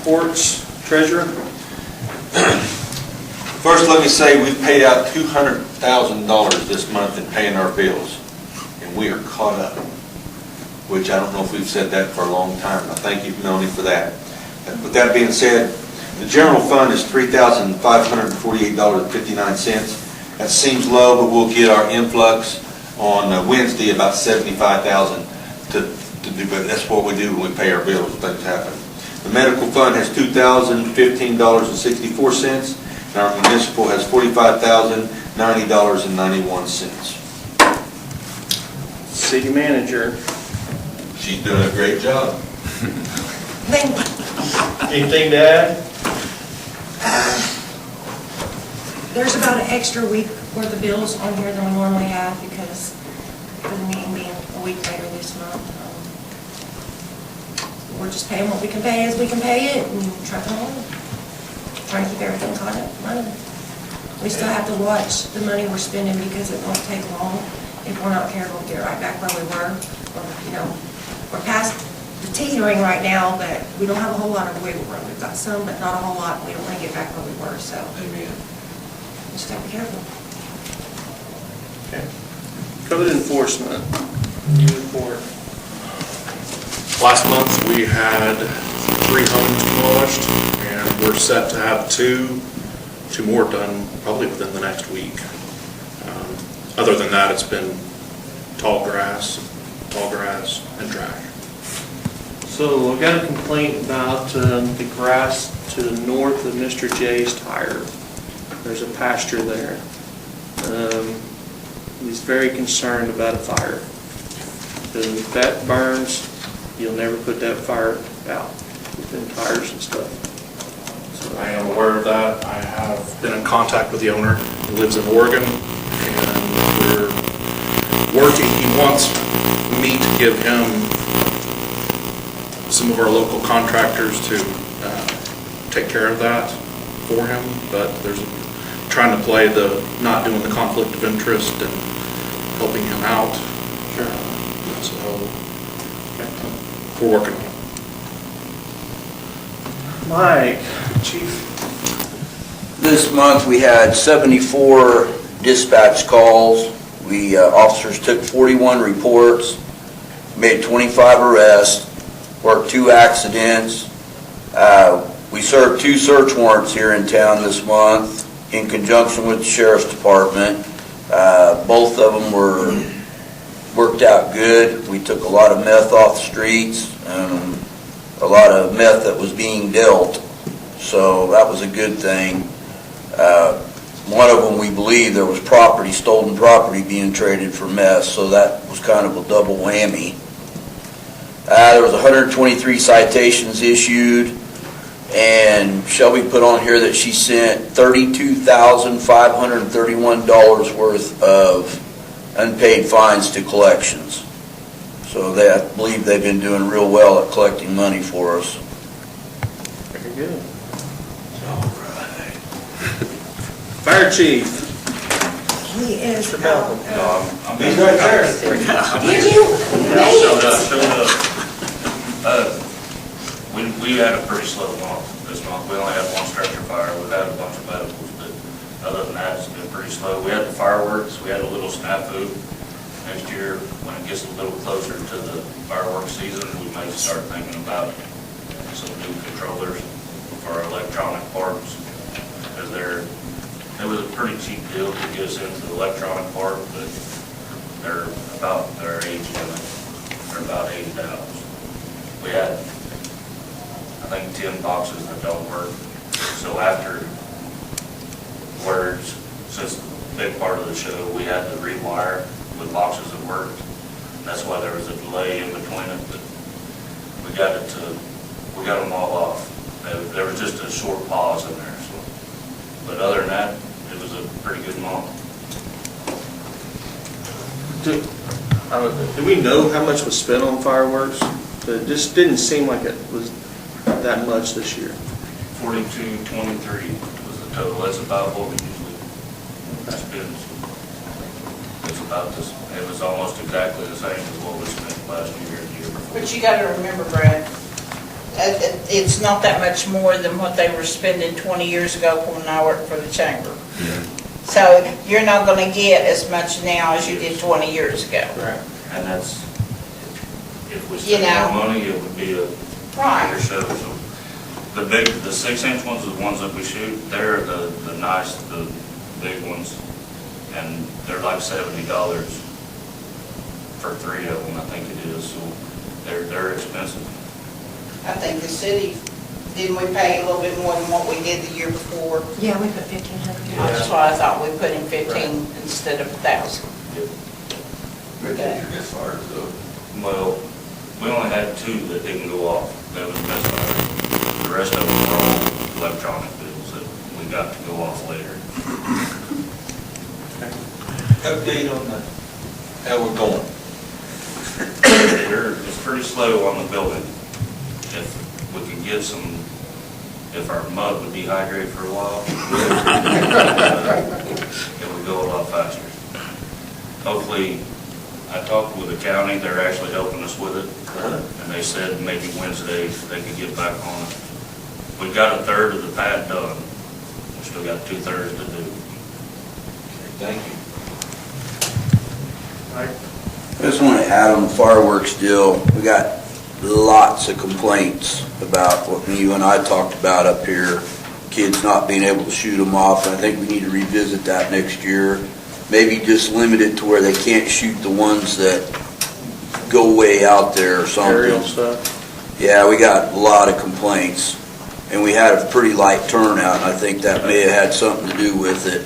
reports. Treasurer? First, let me say we've paid out $200,000 this month in paying our bills, and we are caught up, which I don't know if we've said that for a long time. I thank you, Melanie, for that. With that being said, the general fund is $3,548.59. That seems low, but we'll get our influx on Wednesday, about $75,000 to do, but that's what we do when we pay our bills when things happen. The medical fund has $2,015.64, and our municipal has $45,090.91. City manager. She's doing a great job. Anything to add? There's about an extra week worth of bills on here than we normally have because of the meeting being a week later this month. We're just paying what we can pay as we can pay it and trucking along. Trying to keep everything caught up running. We still have to watch the money we're spending because it won't take long. If we're not careful, we'll get right back where we were. We're past the teetering right now, but we don't have a whole lot of wiggle room. We've got some, but not a whole lot. We don't want to get back where we were, so. Amen. Just have to be careful. Okay. Code enforcement. New report. Last month, we had 3 homes demolished, and we're set to have two more done probably within the next week. Other than that, it's been tall grass, and trash. So I got a complaint about the grass to the north of Mr. J's tire. There's a pasture there. He's very concerned about a fire. If that burns, you'll never put that fire out within tires and stuff. So I am aware of that. I have been in contact with the owner. He lives in Oregon, and we're working. He wants me to give him some of our local contractors to take care of that for him, but there's trying to play the not doing the conflict of interest and helping him out. Sure. So we're working on it. Mike, Chief. This month we had 74 dispatch calls. We officers took 41 reports, made 25 arrests, worked 2 accidents. We served 2 search warrants here in town this month in conjunction with the Sheriff's Department. Both of them worked out good. We took a lot of meth off the streets, a lot of meth that was being dealt, so that was a good thing. One of them, we believe there was stolen property being traded for meth, so that was kind of a double whammy. There was 123 citations issued, and Shelby put on here that she sent $32,531 worth of unpaid fines to collections. So I believe they've been doing real well at collecting money for us. Very good. All right. Fire Chief. He is. Mr. Bell. He's right there. Did you? Showed up. We had a pretty slow month this month. We only had 1 structure fire. We've had a bunch of medicals, but other than that, it's been pretty slow. We had the fireworks. We had a little snafu. Next year, when it gets a little closer to the fireworks season, we may start thinking about some new controllers for our electronic parts. Because it was a pretty cheap deal to get us into the electronic part, but they're about their age limit. They're about $80. We had, I think, 10 boxes that don't work. So after words, since the big part of the show, we had to rewire with boxes that worked. That's why there was a delay in between it, but we got them all off. There was just a short pause in there. So. But other than that, it was a pretty good month. Do we know how much was spent on fireworks? It just didn't seem like it was that much this year. 4223 was the total. That's about what we usually spend. It's about this. It was almost exactly the same as what we spent last year and the year before. But you got to remember, Brad, It's not that much more than what they were spending 20 years ago when I worked for the chamber. So you're not gonna get as much now as you did 20 years ago. Right. And that's, if we You spend know. more money, it would be a Right. bigger show. So the 6-inch ones are the ones that we shoot, they're the nice, the big ones. And they're like $70 for 3 of them, I think it is, so they're expensive. I think the city, didn't we pay a little bit more than what we did the year before? Yeah, we put 1,500. That's why I thought we put in 15 instead of 1,000. As far as Well, we only had 2 that didn't go off, that was misfired. The rest of them were all electronic bills that we got to go off later. update on how we're going. It's pretty slow on the building. If we can get some, if our mud would dehydrate for a while, it would go a lot faster. Hopefully, I talked with the county, they're actually helping us with it, and they said maybe Wednesday they could get back on it. We got 1/3 of the pad done. We still got 2/3 to do. Thank you. I just want to add on the fireworks deal, we got lots of complaints about what you and I talked about up here, kids not being able to shoot them off, and I think we need to revisit that next year. Maybe just limit it to where they can't shoot the ones that go way out there or Aerial something. stuff. Yeah, we got a lot of complaints, and we had a pretty light turnout, and I think that may have had something to do with it.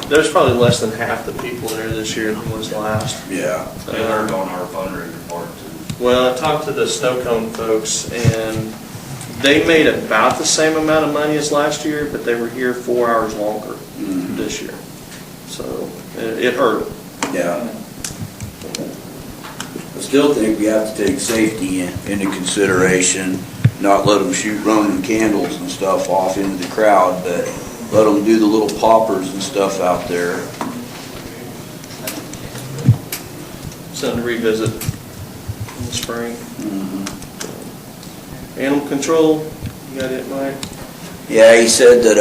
There's probably less than half the people there this year than was last. Yeah. They learned on our fundraiser part too. Well, I talked to the snow cone folks, and they made about the same amount of money as last year, but they were here 4 hours longer this year. So it hurt. Yeah. I still think we have to take safety into consideration, not let them shoot Roman candles and stuff off into the crowd, but let them do the little poppers and stuff out there. Something to revisit in the spring. Animal control, you got it, Mike? Yeah, he said that,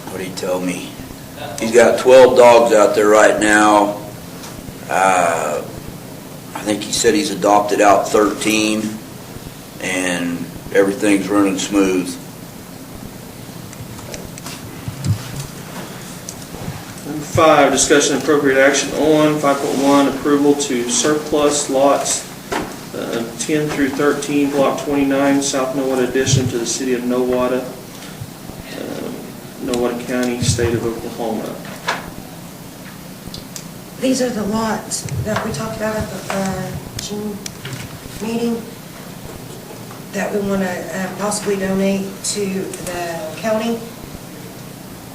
what did he tell me? He's got 12 dogs out there right now. I think he said he's adopted out 13, and everything's running smooth. Number 5, discussion and appropriate action on 5.1, approval to surplus lots 10 through 13, Block 29, South Nowata Addition to the City of Nowata, Nowata County, State of Oklahoma. These are the lots that we talked about at the June meeting that we want to possibly donate to the county.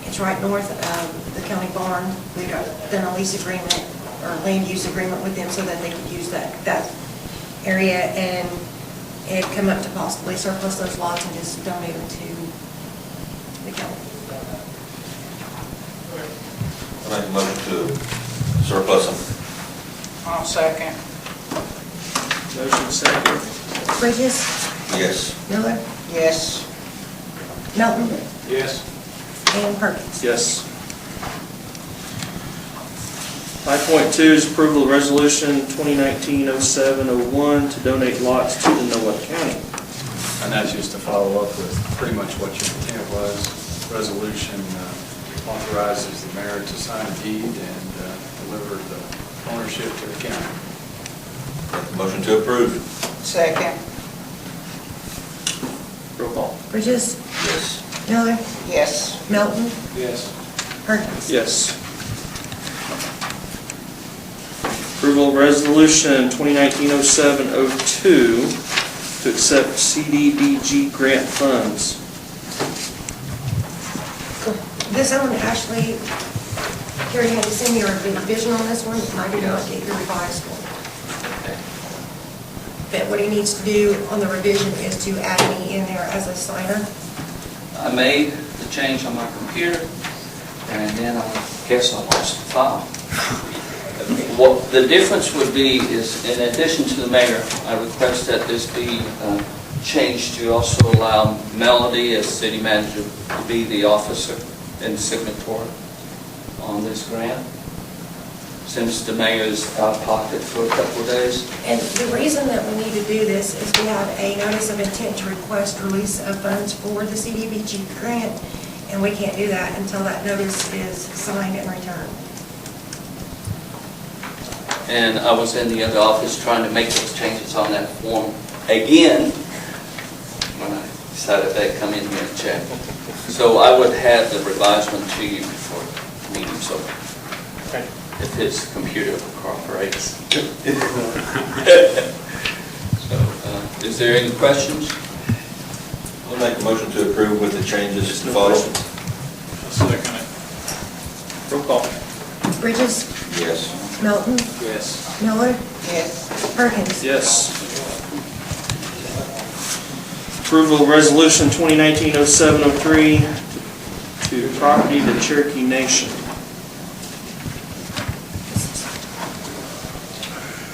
It's right north of the county barn. We've done a lease agreement or land use agreement with them so that they could use that area, and it'd come up to possibly surplus those lots and just donate them to the county. I make a motion to surplus them. I'll second. Motion second. Bridges, Yes. Miller, Yes. Melton, Yes. and Perkins. Yes. 5.2 is approval of resolution 2019-0701 to donate lots to the Nowata County. And that's just to follow up with pretty much what your intent was. Resolution authorizes the mayor to sign a deed and deliver the ownership to the county. Motion to approve. Second. Roll call. Bridges, Yes. Miller, Yes. Melton, Yes. Perkins. Yes. Approval of resolution 2019-0702 to accept CDBG grant funds. This one, Ashley, Carrie had to send me a revision on this one, and I did not get your revised one. But what he needs to do on the revision is to add me in there as a signer. I made the change on my computer, and then I guess I lost the file. What the difference would be is, in addition to the mayor, I request that this be changed to also allow Melody as city manager to be the officer and signatory on this grant, since the mayor is out of pocket for a couple of days. And the reason that we need to do this is we have a notice of intent to request release of funds for the CDBG grant, and we can't do that until that notice is signed and returned. And I was in the other office trying to make those changes on that form again, when I decided I'd come in here and check. So I would have the revised one to you before the meeting, so if his computer cooperates. So, is there any questions? I'll make a motion to approve with the changes to follow. Second it. Roll call. Bridges, Yes. Melton, Yes. Miller, Yes. Perkins. Yes. Approval of resolution 2019-0703 to property to Cherokee Nation.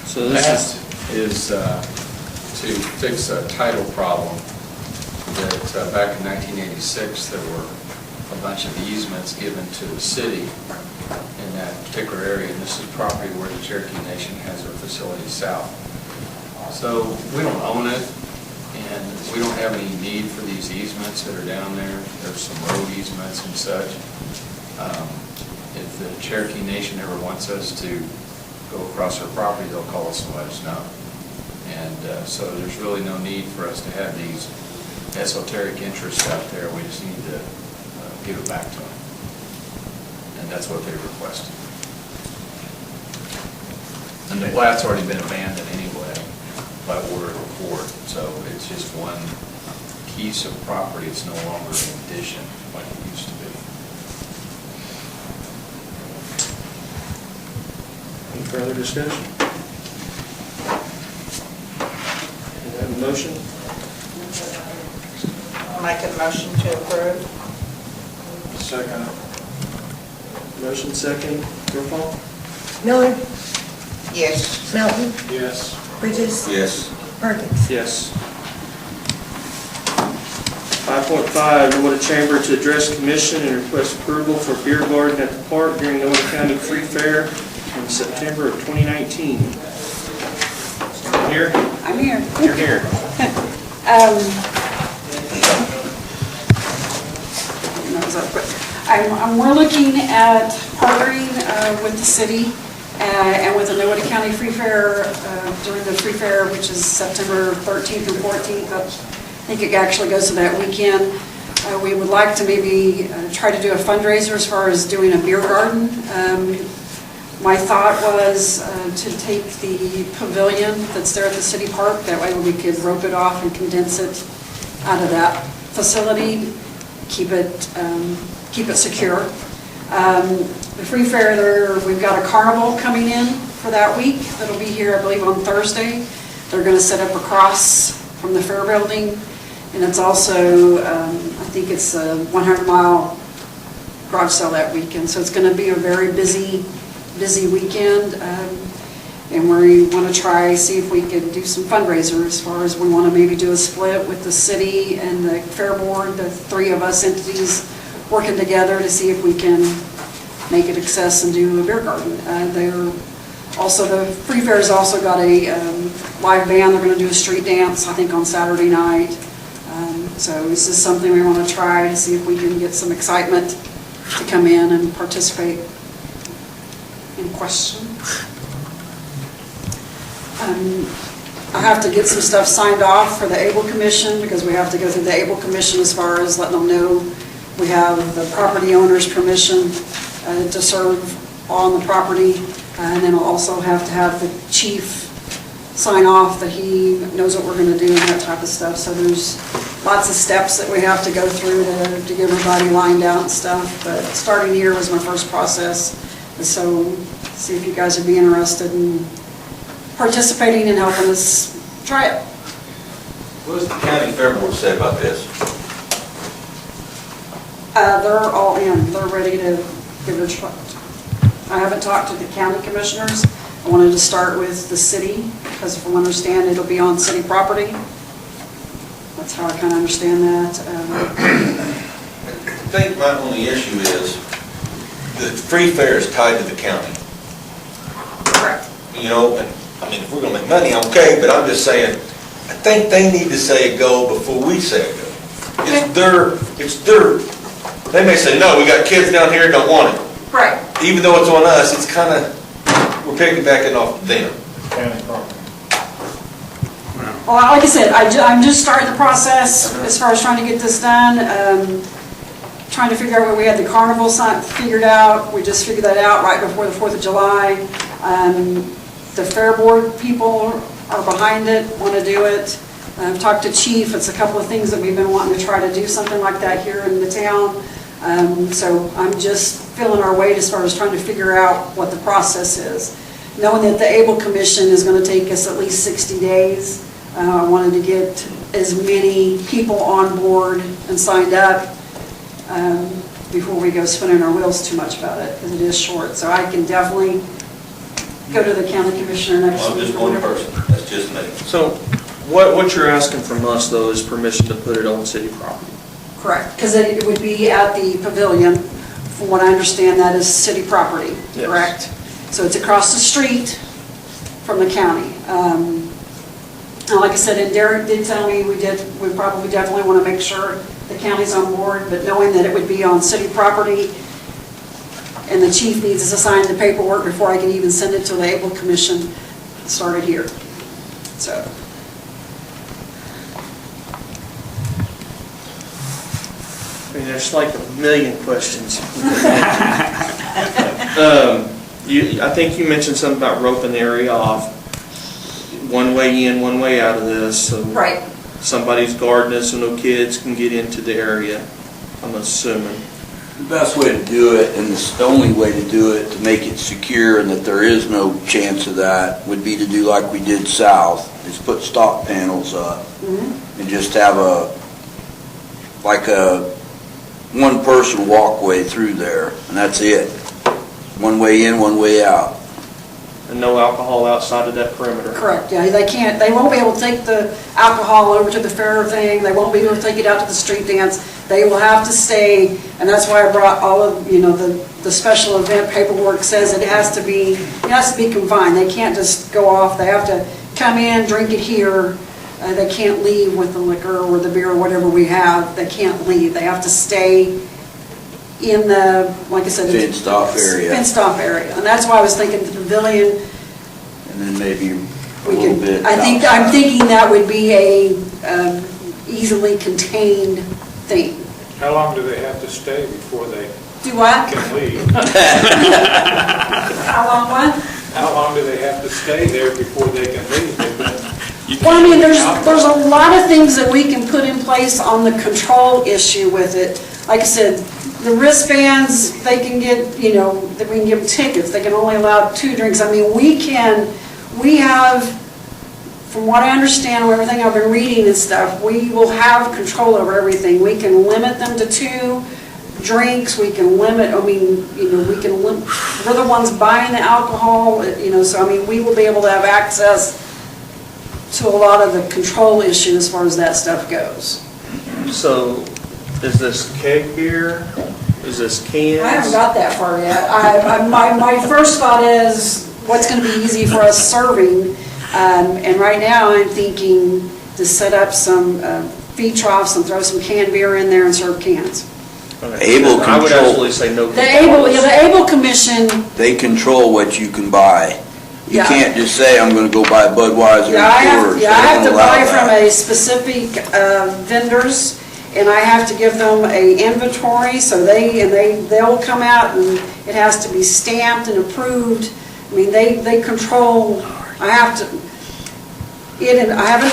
So this That is, is to fix a title problem that back in 1986, there were a bunch of easements given to the city in that particular area, and this is property where the Cherokee Nation has their facility south. So we don't own it, and we don't have any need for these easements that are down there. There's some road easements and such. If the Cherokee Nation ever wants us to go across their property, they'll call us and let us know. And so there's really no need for us to have these esoteric interests out there. We just need to give it back to them. And that's what they requested. And the plat's already been abandoned anyway by order of the court, so it's just one piece of property. It's no longer an addition like it used to be. any further discussion? Do I have a motion? I'll make a motion to approve. Second. Motion second, roll call. Miller, Yes. Melton, Yes. Bridges, Yes. Perkins. Yes. 5.5, Nowata Chamber to address commission and request approval for beer garden at the park during Nowata County Free Fair in September of 2019. Someone here? I'm here. You're here. We're looking at partnering with the city and with the Nowata County Free Fair during the Free Fair, which is September 13th and 14th. I think it actually goes to that weekend. We would like to maybe try to do a fundraiser as far as doing a beer garden. My thought was to take the pavilion that's there at the city park. That way we could rope it off and condense it out of that facility, keep it secure. The Free Fair, we've got a carnival coming in for that week. That'll be here, I believe, on Thursday. They're going to set up across from the fair building, and it's also, I think it's a 100-mile garage sale that weekend. So it's going to be a very busy weekend, and we want to see if we could do some fundraiser as far as we want to maybe do a split with the city and the fair board, the three of us entities working together to see if we can make it access and do a beer garden. The Free Fair's also got a live band. They're going to do a street dance, I think, on Saturday night. So this is something we want to try to see if we can get some excitement to come in and participate. Any question? I have to get some stuff signed off for the Able Commission because we have to go through the Able Commission as far as letting them know we have the property owner's permission to serve on the property, and then we'll also have to have the chief sign off that he knows what we're going to do and that type of stuff. So there's lots of steps that we have to go through to get everybody lined out and stuff. But starting here was my first process, so see if you guys would be interested in participating and helping us try it. What does the county fair board say about this? They're all in. They're ready to give it a shot. I haven't talked to the county commissioners. I wanted to start with the city, because if I understand, it'll be on city property. That's how I kind of understand that. I think my only issue is the free fair is tied to the county. Correct. You know, and, I mean, if we're gonna make money, okay, but I'm just saying, I think they need to say go before we say go. It's their, they may say, no, we got kids down here that don't want it. Right. Even though it's on us, it's kind of, we're piggybacking off them. Well, like I said, I'm just starting the process as far as trying to get this done. Trying to figure out where we had the carnival sign figured out. We just figured that out right before the 4th of July. The fair board people are behind it, want to do it. I've talked to Chief. It's a couple of things that we've been wanting to try to do something like that here in the town. So I'm just feeling our weight as far as trying to figure out what the process is. Knowing that the ABLE Commission is going to take us at least 60 days. I wanted to get as many people on board and signed up before we go spinning our wheels too much about it, because it is short. So I can definitely go to the county commissioner next Well, week. just one person, that's just me. So what you're asking from us, though, is permission to put it on city property? Correct, because it would be at the pavilion. From what I understand, that is city property, Yes. correct? So it's across the street from the county. And like I said, and Derek did tell me we probably definitely want to make sure the county's on board, but knowing that it would be on city property, and the chief needs us to sign the paperwork before I can even send it to the ABLE Commission, started here. So. I mean, there's like a million questions. I think you mentioned something about roping the area off. One way in, one way out of this. So Right. somebody's gardening so no kids can get into the area, I'm assuming. The best way to do it, and the only way to do it to make it secure and that there is no chance of that, would be to do like we did south, is put stop panels up and just have like a one-person walkway through there, and that's it. One way in, one way out. And no alcohol outside of that perimeter. Correct, yeah, they won't be able to take the alcohol over to the fair thing, they won't be able to take it out to the street dance, they will have to stay, and that's why I brought all of, the special event paperwork says it has to be confined, they can't just go off, they have to come in, drink it here, they can't leave with the liquor or the beer or whatever we have, they can't leave, they have to stay in the, like I said, Fenced off area. Fenced off area, and that's why I was thinking the pavilion. And then maybe a We little could, bit I'm outside. thinking that would be a easily contained thing. How long do they have to stay before they Do what? can leave? How long what? How long do they have to stay there before they can leave? They've been- Well, I mean, there's a lot of things that we can put in place on the control issue with it. Like I said, the wristbands, they can get, that we can give them tickets, they can only allow 2 drinks. I mean, we have, from what I understand, or everything I've been reading and stuff, we will have control over everything. We can limit them to 2 drinks, we can limit, we're the ones buying the alcohol, so I mean, we will be able to have access to a lot of the control issue as far as that stuff goes. So, is this keg beer? Is this cans? I haven't got that far yet. My first thought is, what's going to be easy for us serving? And right now, I'm thinking to set up some feed troughs and throw some canned beer in there and serve cans. Okay. Able I would control. absolutely say no. The ABLE Commission, They control what you can buy. You Yeah. can't just say, I'm gonna go buy Budweiser I have Coors. to They don't allow buy from that. a specific vendors, and I have to give them a inventory, so they'll come out, and it has to be stamped and approved. I mean, they control, I haven't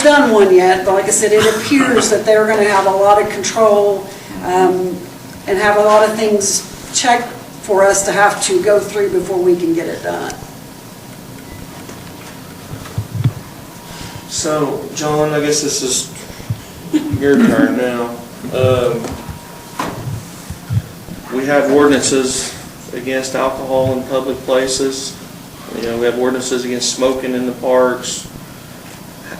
done one yet, but like I said, it appears that they're gonna have a lot of control, and have a lot of things checked for us to have to go through before we can get it done. So, John, I guess this is your turn now. We have ordinances against alcohol in public places. You know, we have ordinances against smoking in the parks.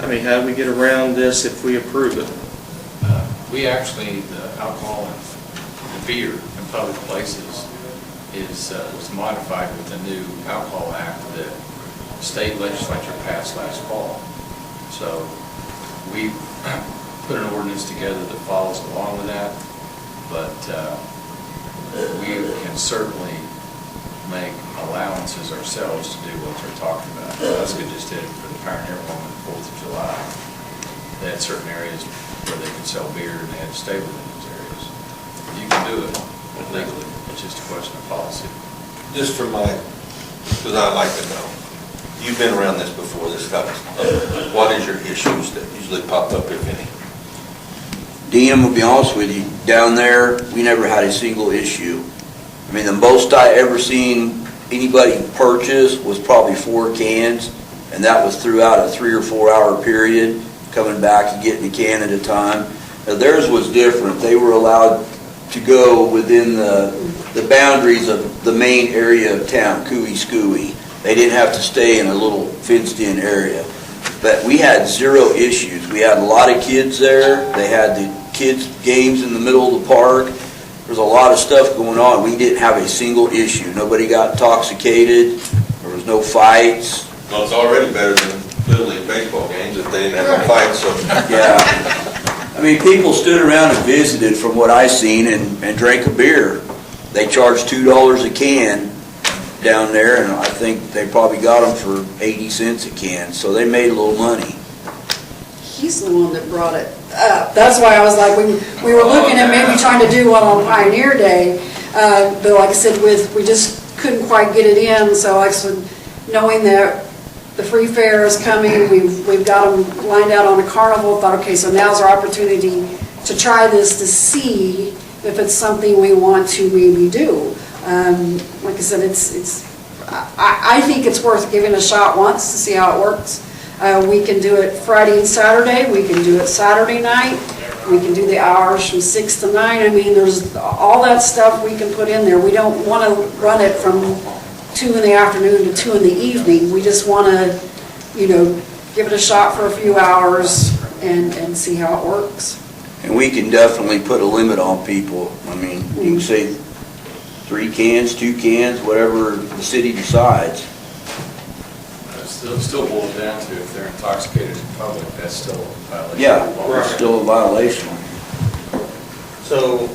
I mean, how do we get around this if we approve it? We actually, the alcohol and the beer in public places was modified with the new alcohol act that the state legislature passed last fall. So we put an ordinance together that follows along with that, but we can certainly make allowances ourselves to do what they're talking about. Alaska just did it for the Pioneer Woman 4th of July. They had certain areas where they could sell beer and they had to stay within those areas. You can do it legally, it's just a question of policy. Just for my, because I'd like to know, you've been around this before, this stuff. What is your issues that usually pop up, if any? Dean, will be honest with you, down there, we never had a single issue. I mean, the most I ever seen anybody purchase was probably 4 cans, and that was throughout a 3 or 4 hour period, coming back and getting a can at a time. Now, theirs was different. They were allowed to go within the boundaries of the main area of town, Cooey-Scooey. They didn't have to stay in a little fenced-in area. But we had 0 issues. We had a lot of kids there. They had the kids' games in the middle of the park. There's a lot of stuff going on. We didn't have a single issue. Nobody got intoxicated. There was no fights. Well, it's already better than Little League baseball games if they didn't have a fight, so. Yeah. I mean, people stood around and visited from what I seen and drank a beer. They charged $2 a can down there, and I think they probably got them for 80 cents a can, so they made a little money. He's the one that brought it up. That's why I was like, we were looking at maybe trying to do one on Pioneer Day, but like I said, we just couldn't quite get it in, so like I said, knowing that the free fair is coming, we've got them lined out on a carnival, thought, okay, so now's our opportunity to try this to see if it's something we want to maybe do. Like I said, I think it's worth giving a shot once to see how it works. We can do it Friday and Saturday, we can do it Saturday night, we can do the hours from 6 to 9. I mean, there's all that stuff we can put in there. We don't want to run it from 2 in the afternoon to 2 in the evening. We just want to, you know, give it a shot for a few hours and see how it works. And we can definitely put a limit on people. I mean, you can say 3 cans, 2 cans, whatever the city decides. It still boils down to if they're intoxicated in public, that's still a violation. Yeah, it's still a violation. So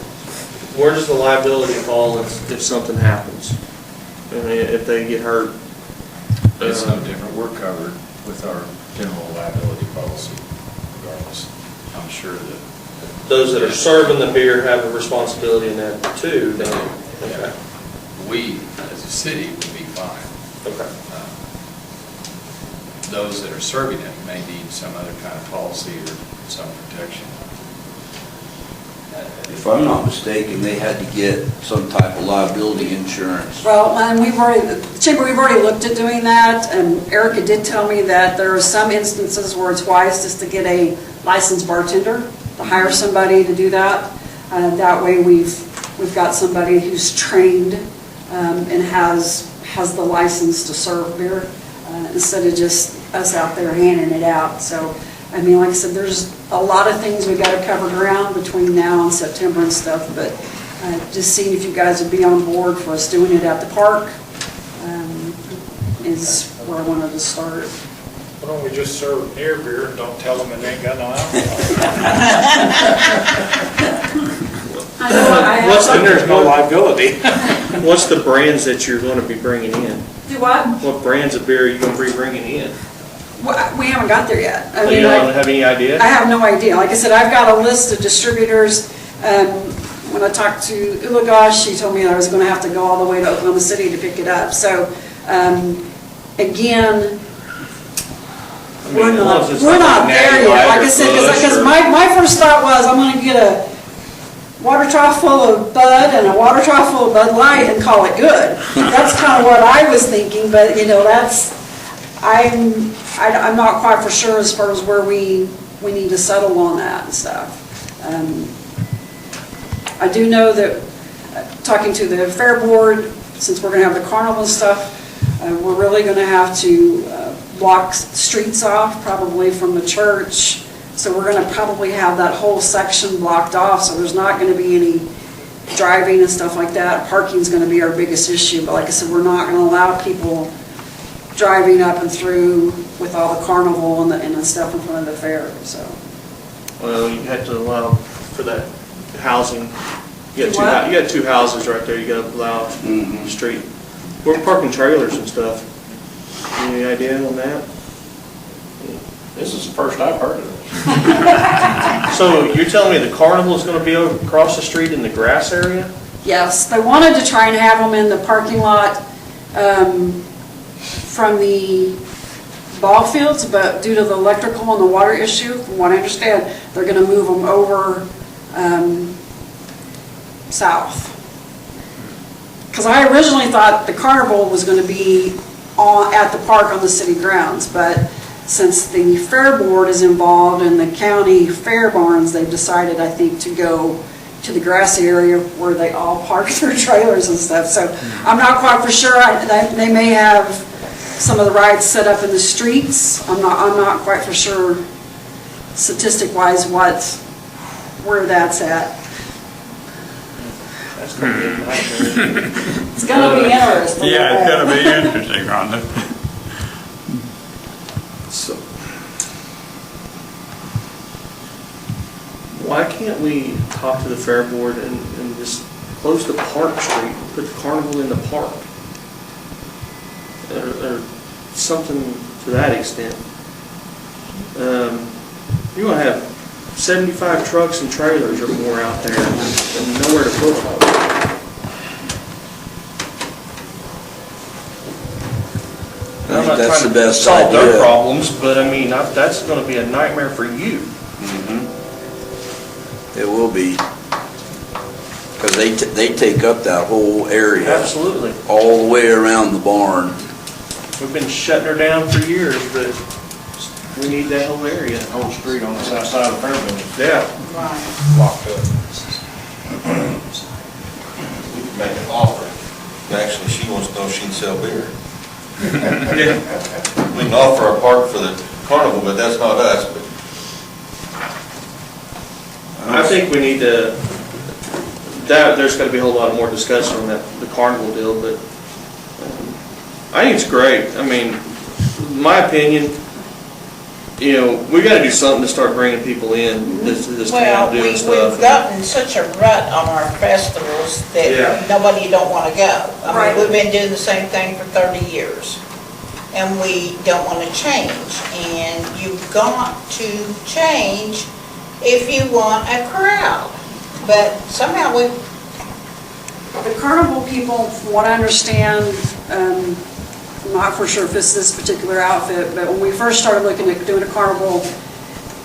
where does the liability fall if something happens? I mean, if they get hurt? It's no different. We're covered with our general liability policy regardless. I'm sure that Those that are serving the beer have a responsibility in that too, don't they? Okay. we, as a city, would be fine. Okay. Those that are serving it may need some other kind of policy or some protection. If I'm not mistaken, they had to get some type of liability insurance. Well, and we've already looked at doing that, and Erica did tell me that there are some instances where it's wise just to get a licensed bartender, to hire somebody to do that. That way we've got somebody who's trained and has the license to serve beer, instead of just us out there handing it out. So, I mean, like I said, there's a lot of things we've got to cover ground between now and September and stuff, but just seeing if you guys would be on board for us doing it at the park is where I wanted to start. Why don't we just serve near beer and don't tell them it ain't got no alcohol? I know I have What's Then there's no liability. What's the brands that you're going to be bringing in? Do what? What brands of beer are you going to be bringing in? We haven't got there yet. I So mean, you don't have any idea? I have no idea. Like I said, I've got a list of distributors. When I talked to Ulagosh, she told me I was going to have to go all the way to Oklahoma City to pick it up. So, again, we're not there yet. Like I said, because my first thought was I'm going to get a water trough full of Bud and a water trough full of Bud Light and call it good. That's kind of what I was thinking, but you know, I'm not quite for sure as far as where we need to settle on that and stuff. I do know that talking to the fair board, since we're gonna have the carnival and stuff, we're really gonna have to block streets off, probably from the church. So we're gonna probably have that whole section blocked off, so there's not gonna be any driving and stuff like that. Parking's gonna be our biggest issue, but like I said, we're not gonna allow people driving up and through with all the carnival and the stuff in front of the fair, so. Well, you have to allow for that housing. You What? got two houses right there, you gotta allow the street. We're parking trailers and stuff. Any idea on that? This is the first I've heard of it. So you're telling me the carnival is gonna be over across the street in the grass area? Yes, they wanted to try and have them in the parking lot from the ball fields, but due to the electrical and the water issue, from what I understand, they're gonna move them over south. Because I originally thought the carnival was gonna be at the park on the city grounds, but since the fair board is involved in the county fair barns, they've decided, I think, to go to the grassy area where they all park their trailers and stuff. So I'm not quite for sure. They may have some of the rides set up in the streets. I'm not quite for sure statistic-wise where that's at. That's gonna be a nightmare. It's gonna be interesting. Yeah, it's gonna be interesting, Rhonda. So, why can't we talk to the fair board and just close the Park Street, put the carnival in the park? Or something to that extent. You're gonna have 75 trucks and trailers or more out there and nowhere to put them. I think that's the best Solve their idea. problems, but I mean, that's gonna be a nightmare for you. It will be. Because they take up that whole area, Absolutely. all the way around the barn. We've been shutting her down for years, but we need that whole area. Whole street on the south side of the fair building Yeah. locked up. We can make an offer. Actually, she wants to know if she can sell beer. Yeah. We can offer our park for the carnival, but that's not us, but. I think we need to, there's gotta be a whole lot more discussion on that, the carnival deal, but I think it's great. I mean, my opinion, we gotta do something to start bringing people in this Well, town doing we've stuff. gotten such a rut on our festivals Yeah. that nobody don't want to go. I Right. mean, we've been doing the same thing for 30 years, and we don't want to change. And you've got to change if you want a crowd. But somehow The carnival people, from what I understand, I'm not for sure if it's this particular outfit, but when we first started looking at doing a carnival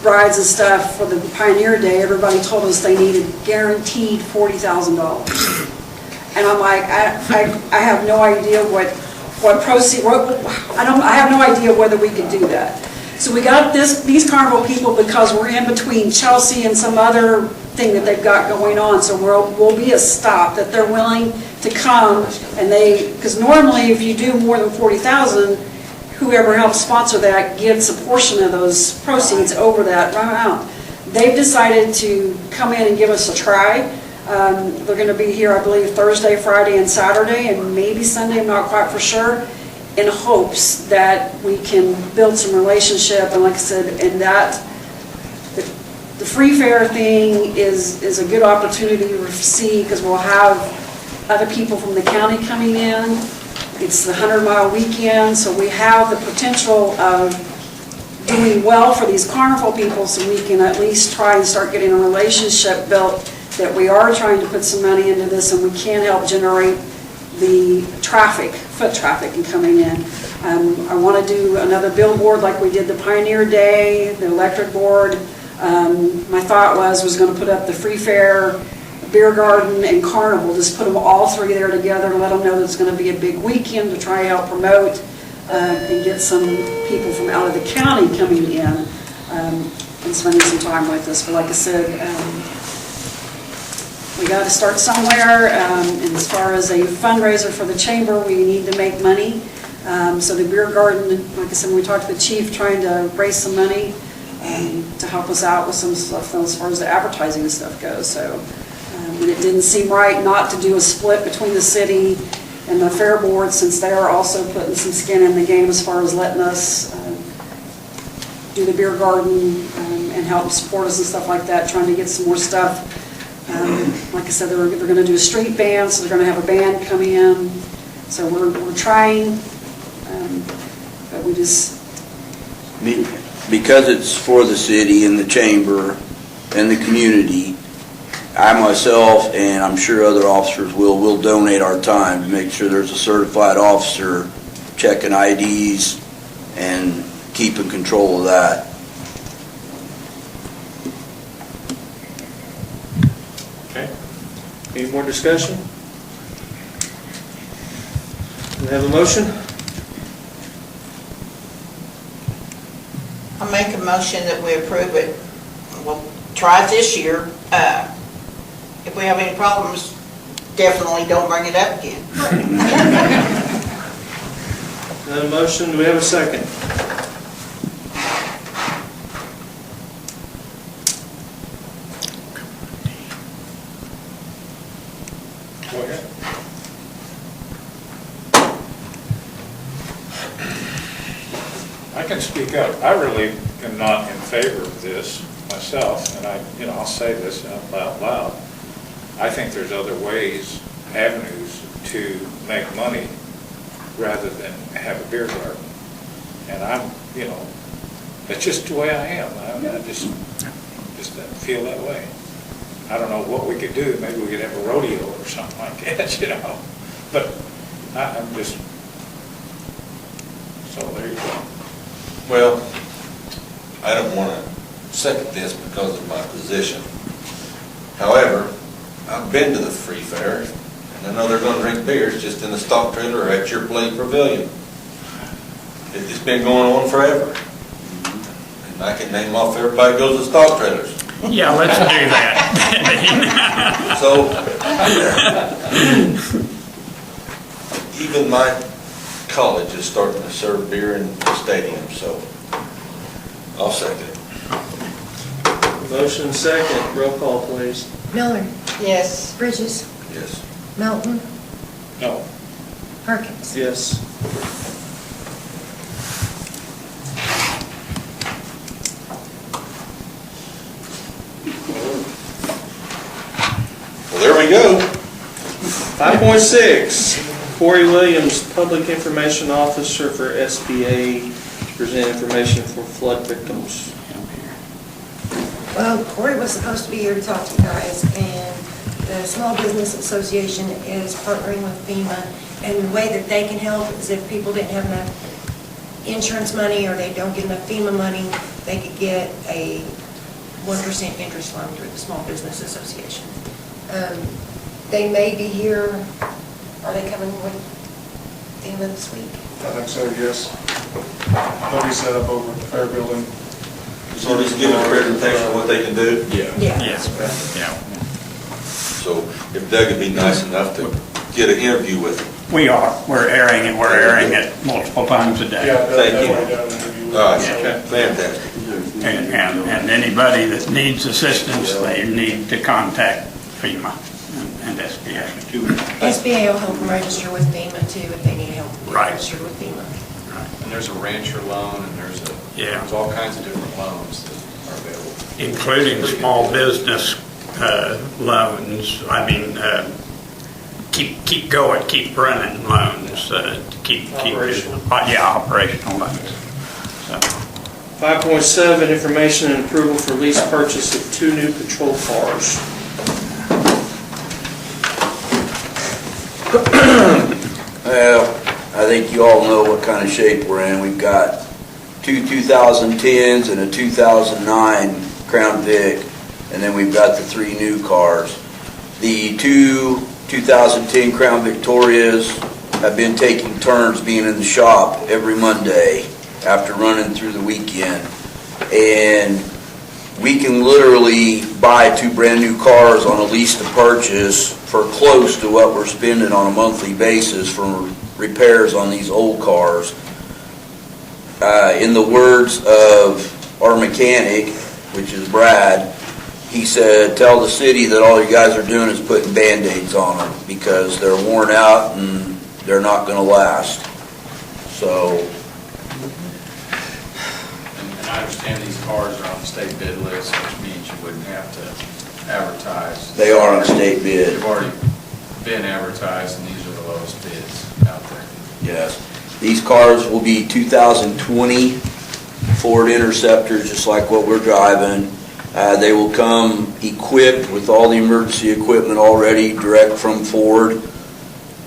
rides and stuff for the Pioneer Day, everybody told us they needed guaranteed $40,000. And I'm like, I have no idea what proceed, I have no idea whether we could do that. So we got these carnival people because we're in between Chelsea and some other thing that they've got going on, so we'll be a stop that they're willing to come, and because normally if you do more than 40,000, whoever helps sponsor that gets a portion of those proceeds over that amount. They've decided to come in and give us a try. They're going to be here, I believe, Thursday, Friday, and Saturday, and maybe Sunday, I'm not quite for sure, in hopes that we can build some relationship, and like I said, and that the free fair thing is a good opportunity to see, because we'll have other people from the county coming in. It's the 100-mile weekend, so we have the potential of doing well for these carnival people, so we can at least try and start getting a relationship built that we are trying to put some money into this, and we can help generate the foot traffic and coming in. I want to do another billboard like we did the Pioneer Day, the electric board. My thought was going to put up the free fair, beer garden, and carnival, just put them all three there together, let them know that it's going to be a big weekend to try and help promote and get some people from out of the county coming in and spending some time with us. But like I said, we got to start somewhere. And as far as a fundraiser for the chamber, we need to make money. So the beer garden, like I said, we talked to the chief, trying to raise some money to help us out with some stuff as far as the advertising and stuff goes. So, and it didn't seem right not to do a split between the city and the fair board, since they are also putting some skin in the game as far as letting us do the beer garden and help support us and stuff like that, trying to get some more stuff. Like I said, they're going to do a street band, so they're going to have a band come in. So we're trying, but we just... Because it's for the city and the chamber and the community, I myself, and I'm sure other officers will donate our time to make sure there's a certified officer checking IDs and keeping control of that. Okay. Any more discussion? Do we have a motion? I'll make a motion that we approve it. We'll try it this year. If we have any problems, definitely don't bring it up again. A motion, do we have a second? Go ahead. I can speak up. I really am not in favor of this myself, and I'll say this out loud. I think there's other ways, avenues to make money rather than have a beer garden. And that's just the way I am. I just feel that way. I don't know what we could do. Maybe we could have a rodeo or something like that, But I'm just, so there you go. Well, I don't want to second this because of my position. However, I've been to the Free Fair, and I know they're going to drink beers just in the stock trailer or at your play pavilion. It's been going on forever. And I can name off everybody goes to stock trailers. Yeah, let's do that. So, even my college is starting to serve beer in the stadium, so I'll second it. Motion second, roll call please. Miller, Yes. Bridges, Yes. Melton, No. Perkins. Yes. Well, there we go. 5.6, Corey Williams, Public Information Officer for SBA, to present information for flood victims. Well, Corey was supposed to be here to talk to you guys, and the Small Business Association is partnering with FEMA, and the way that they can help is if people didn't have enough insurance money or they don't get enough FEMA money, they could get a 1% interest loan through the Small Business Association. They may be here, are they coming with FEMA this week? I think so, yes. They'll be set up over at the Fair Building. So just give a presentation of what they can do. Yeah. Yeah. So if Doug would be nice enough to get an interview with him. We are. We're airing it multiple times a day. Yeah, Thank you. you. All right, fantastic. And anybody that needs assistance, they need to contact FEMA and SBA. SBA will help them register with FEMA too if they need help Right. registered with FEMA. And there's a rancher loan, and there's all kinds of different loans that are available. Including small business loans. I mean, keep going, keep running loans, Operational. Operational loans. So, 5.7, information and approval for lease purchase of 2 new patrol cars. Well, I think you all know what kind of shape we're in. We've got 2 2010s and a 2009 Crown Vic, and then we've got the 3 new cars. The 2 2010 Crown Victorias have been taking turns being in the shop every Monday after running through the weekend. And we can literally buy 2 brand-new cars on a lease to purchase for close to what we're spending on a monthly basis for repairs on these old cars. In the words of our mechanic, which is Brad, he said, tell the city that all you guys are doing is putting Band-Aids on them because they're worn out and they're not going to last. So, And I understand these cars are on the state bid list, which means you wouldn't have to advertise. they are on state bid. They've already been advertised, and these are the lowest bids out there. Yes. These cars will be 2020 Ford Interceptors, just like what we're driving. They will come equipped with all the emergency equipment already direct from Ford.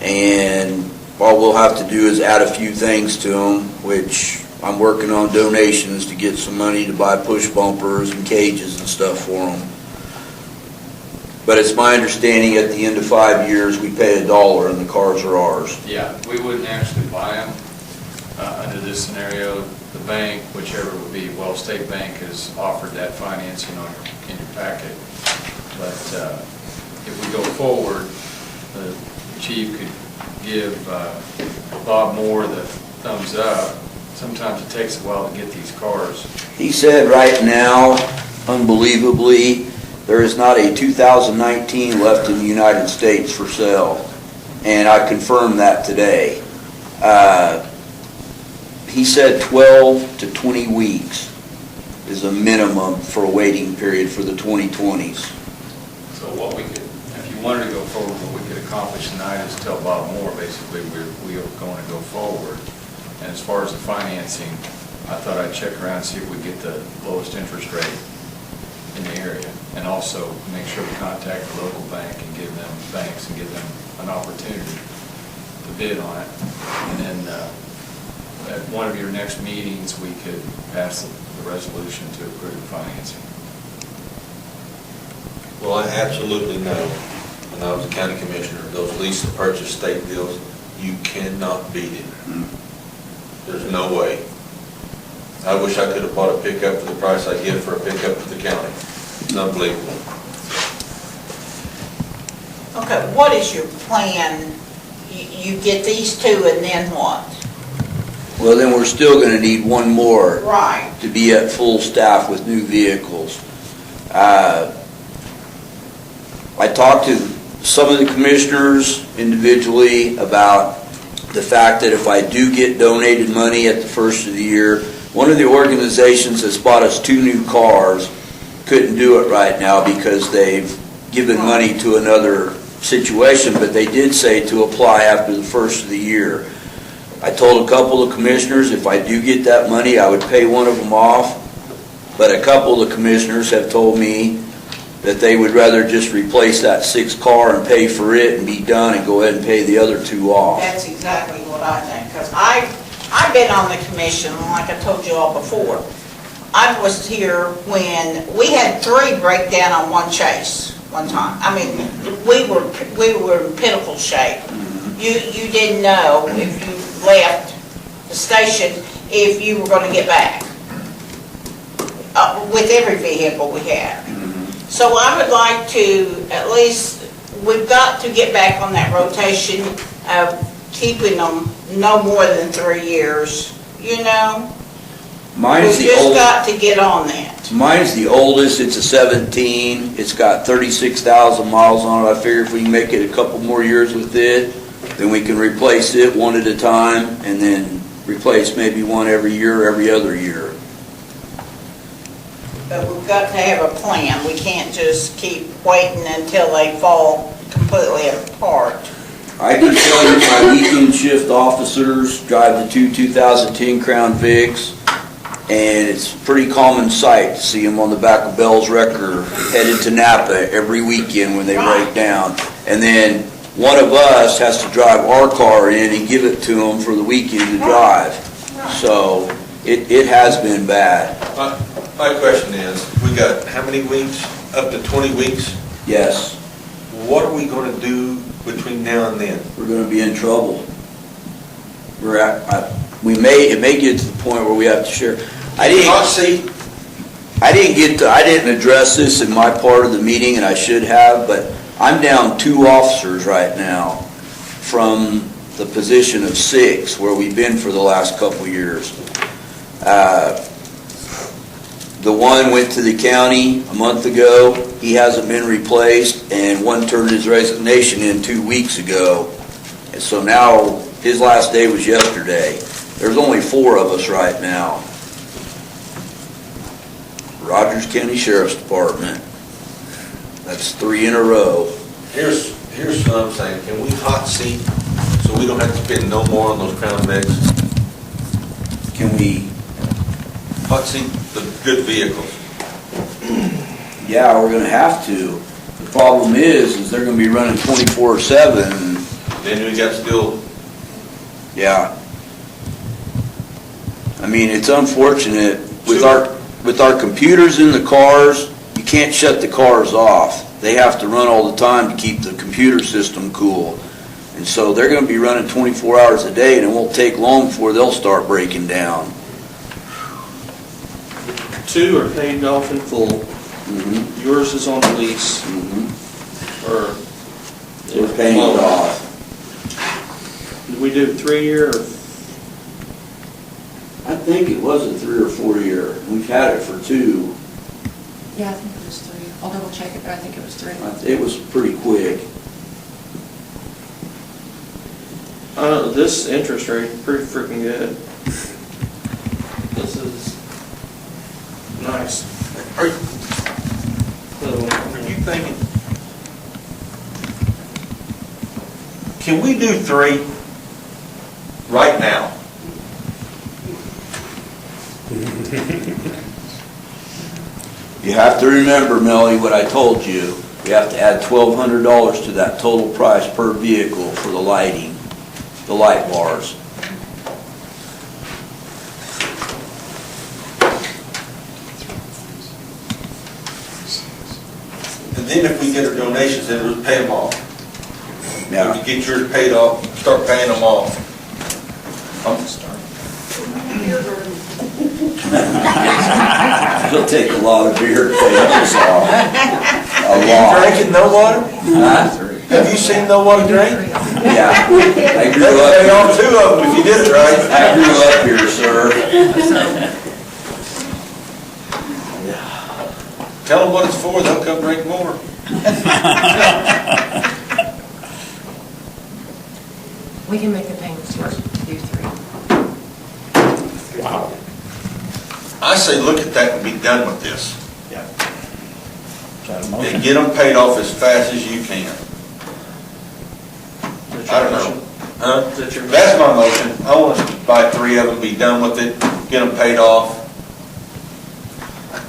And all we'll have to do is add a few things to them, which I'm working on donations to get some money to buy push bumpers and cages and stuff for them. But it's my understanding at the end of 5 years, we pay $1 and the cars are ours. Yeah, we wouldn't actually buy them under this scenario. The bank, whichever it would be, well, State Bank has offered that financing in your packet. But if we go forward, the chief could give Bob Moore the thumbs up. Sometimes it takes a while to get these cars. He said right now, unbelievably, there is not a 2019 left in the United States for sale. And I confirmed that today. He said 12 to 20 weeks is a minimum for a waiting period for the 2020s. So what we could, if you wanted to go forward, what we could accomplish tonight is tell Bob Moore, basically, we are going to go forward. And as far as the financing, I thought I'd check around and see if we get the lowest interest rate in the area. And also make sure we contact the local bank and give them an opportunity to bid on it. And then at one of your next meetings, we could pass the resolution to approve the financing. Well, I absolutely know, when I was a county commissioner, those lease to purchase state deals, you cannot beat it. There's no way. I wish I could have bought a pickup for the price I give for a pickup for the county. It's unbelievable. Okay, what is your plan? You get these 2 and then what? Well, then we're still going to need one more Right. to be at full staff with new vehicles. I talked to some of the commissioners individually about the fact that if I do get donated money at the first of the year, one of the organizations that's bought us 2 new cars couldn't do it right now because they've given money to another situation, but they did say to apply after the first of the year. I told a couple of commissioners if I do get that money, I would pay one of them off, but a couple of the commissioners have told me that they would rather just replace that 6th car and pay for it and be done and go ahead and pay the other 2 off. That's exactly what I think, because I've been on the commission, like I told you all before. I was here when we had 3 break down on one chase one time. I mean, we were in pitiful shape. You didn't know if you left the station if you were going to get back with every vehicle we had. So I would like to, at least, we've got to get back on that rotation of keeping them no more than 3 years, you know? Mine's We've the just oldest. got to get on that. Mine's the oldest. It's a 17. It's got 36,000 miles on it. I figure if we can make it a couple more years with it, then we can replace it one at a time and then replace maybe one every year, every other year. But we've got to have a plan. We can't just keep waiting until they fall completely apart. I can tell you my weekend shift officers drive the 2 2010 Crown Vics, and it's a pretty common sight to see them on the back of Bell's Wrecker headed to Napa every weekend when they break down. And then one of us has to drive our car in and give it to them for the weekend to drive. So it has been bad. My question is, we got how many weeks? Up to 20 weeks? Yes, What are we going to do between now and then? we're going to be in trouble. It may get to the point where we have to share. I didn't. Hot seat? I didn't address this in my part of the meeting, and I should have, but I'm down 2 officers right now from the position of 6, where we've been for the last couple of years. The one went to the county a month ago. He hasn't been replaced, and one turned his resignation in 2 weeks ago. And so now, his last day was yesterday. There's only 4 of us right now. Rogers County Sheriff's Department. That's 3 in a row. Here's what I'm saying, can we hot seat so we don't have to spend no more on those Crown Vics? Can we? Hot seat the good vehicles. Yeah, we're gonna have to. The problem is they're gonna be running 24/7. Then we got still, Yeah. I mean, it's unfortunate with our computers in the cars, you can't shut the cars off. They have to run all the time to keep the computer system cool. And so they're gonna be running 24 hours a day, and it won't take long before they'll start breaking down. 2 are paid off in full. Yours is on the lease, or? We're paying it off. Did we do 3-year, or? I think it was a 3 or 4 year. We've had it for 2. Yeah, I think it was 3. I'll double check it, but I think it was 3. It was pretty quick. I don't know, this interest rate is pretty freaking good. This is nice. are So, you thinking, can we do 3 right now? You have to remember, Melly, what I told you. We have to add $1,200 to that total price per vehicle for the lighting, the light bars. And then if we get our donations, then we'll pay them off. Yeah. If you get yours paid off, start paying them off. It'll take a lot of beer to pay this off. A You lot. drinking no water? Huh? Have you seen no water drink? Yeah. I They grew would pay up, off 2 of them if you did it right. I grew up here, sir. Tell them what it's for, they'll come drink more. We can make the payments work, do 3. Wow. I say look at that and be done with this. Is that a motion? And get them paid off as fast as you can. I don't know. Huh? Is that your? That's my motion. I want us to buy 3 of them, be done with it, get them paid off.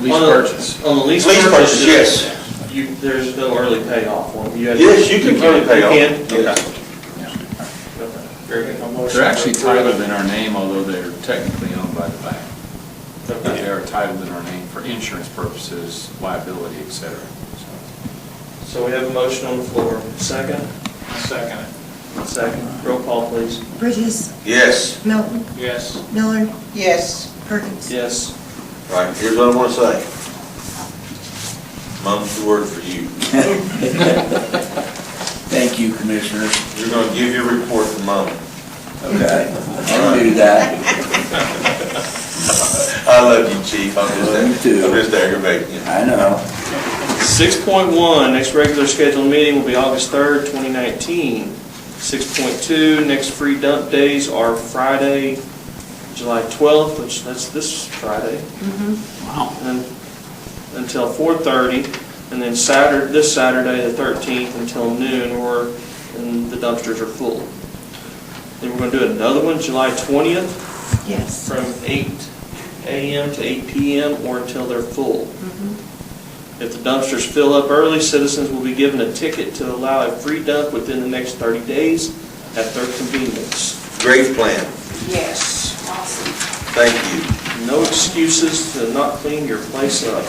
Lease On purchase. On the lease Lease purchase, purchase, yes. There's no early payoff one. Yes, Yes, you can early pay off. You can? Yes. Okay. Very good. They're actually titled in our name, although they're technically owned by the bank. Okay. They are titled in our name for insurance purposes, liability, et cetera. So we have a motion on the floor. Second? Second. Second. Roll call, please. Bridges, Yes. Melton, Yes. Miller, Yes. Perkins. Yes. Right, here's what I want to say. Mom's the word for you. Thank you, Commissioner. You're going to give your report to Mom. Okay, I'll do that. I love you, Chief. Love you too. I'm just aggravating you. I know. 6.1, next regular scheduled meeting will be August 3rd, 2019. 6.2, next free dump days are Friday, July 12th, which that's this Friday. Wow. And until 4:30, and then this Saturday, the 13th, until noon, and the dumpsters are full. Then we're going to do another one, July 20th, Yes. from 8 a.m. to 8 p.m., or until they're full. If the dumpsters fill up early, citizens will be given a ticket to allow a free dump within the next 30 days at their convenience. Great plan. Yes. Awesome. Thank you. No excuses to not clean your place up.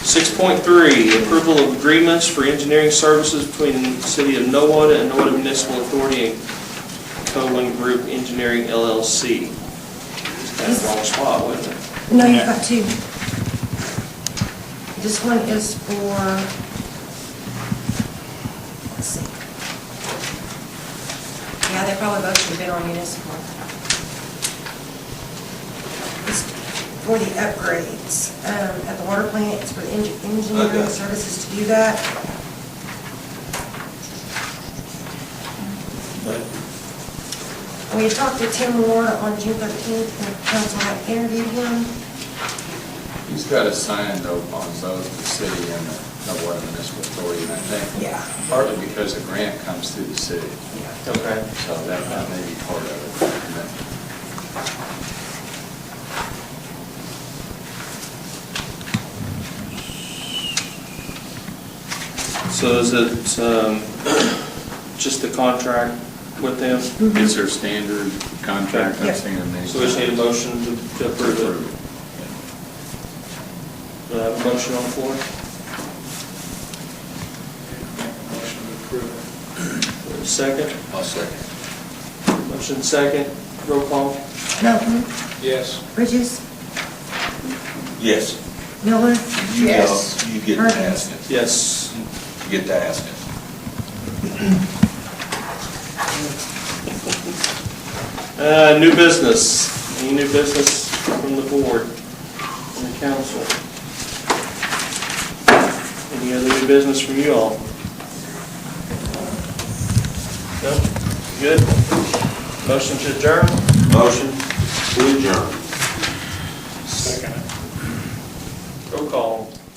6.3, approval of agreements for engineering services between the City of Nowata and Nowata Municipal Authority and Cohen Group Engineering LLC. It's kind of the wrong spot, wasn't it? No, you've got two. This one is for, let's see. Yeah, they probably both should have been on municipal. It's for the upgrades at the water plant. It's for the engineering Okay. services to do that. We talked to Tim Moore on June 13th, and the council had interviewed him. He's got a signed oath on both the city and the Nowata Municipal Authority, and I think Yeah. partly because a grant comes through the city, Okay. so that may be part of it. And then- So is it just the contract with them? It's their standard contract, I've seen them. So we just need a motion to approve it. Do I have a motion on the floor? Motion to approve. Second? I'll second. Motion second, roll call. Melton, Yes. Bridges, Yes. Miller, You Yes. You get to ask it. Yes. You get to ask it. New business. Any new business from the board and the council? Any other new business from you all? No? Good? Motion to adjourn? Motion to adjourn.